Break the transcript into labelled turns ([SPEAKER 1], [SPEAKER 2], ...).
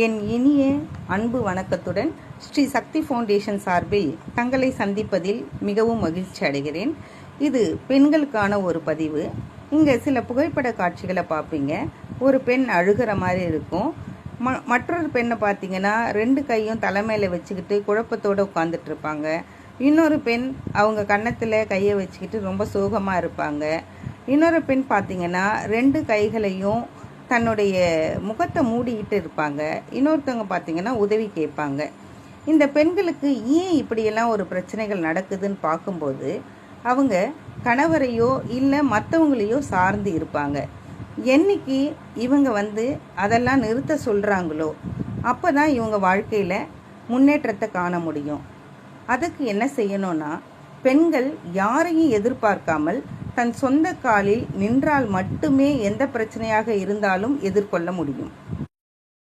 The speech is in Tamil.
[SPEAKER 1] என் இனிய அன்பு வணக்கத்துடன் ஸ்ரீ சக்தி ஃபவுண்டேஷன் சார்பில் தங்களை சந்திப்பதில் மிகவும் மகிழ்ச்சி அடைகிறேன். இது பெண்களுக்கான ஒரு பதிவு. இங்கே சில புகைப்பட காட்சிகளை பார்ப்பீங்க. ஒரு பெண் அழுகிற மாதிரி இருக்கும். மற்றொரு பெண்ணை பார்த்தீங்கன்னா 2 கையும் தலைமையில் வச்சுக்கிட்டு குழப்பத்தோடு உட்காந்துட்டு இருப்பாங்க. இன்னொரு பெண் அவங்க கன்னத்தில் கையை வச்சுக்கிட்டு ரொம்ப சோகமாக இருப்பாங்க. இன்னொரு பெண் பார்த்தீங்கன்னா 2 கைகளையும் தன்னுடைய முகத்தை மூடிக்கிட்டு இருப்பாங்க. இன்னொருத்தவங்க பார்த்தீங்கன்னா உதவி கேட்பாங்க. இந்த பெண்களுக்கு ஏன் இப்படியெல்லாம் ஒரு பிரச்சனைகள் நடக்குதுன்னு பார்க்கும்போது அவங்க கணவரையோ இல்லை மற்றவங்களையோ சார்ந்து இருப்பாங்க. என்னைக்கு இவங்க அதெல்லாம் நிறுத்த சொல்கிறாங்களோ அப்போ தான் இவங்க வாழ்க்கையில் முன்னேற்றத்தை காண முடியும். அதுக்கு என்ன செய்யணும்னா, பெண்கள் யாரையும் எதிர்பார்க்காமல் தன் சொந்த காலில் நின்றால் மட்டுமே எந்த பிரச்சனையாக இருந்தாலும் எதிர்கொள்ள முடியும்.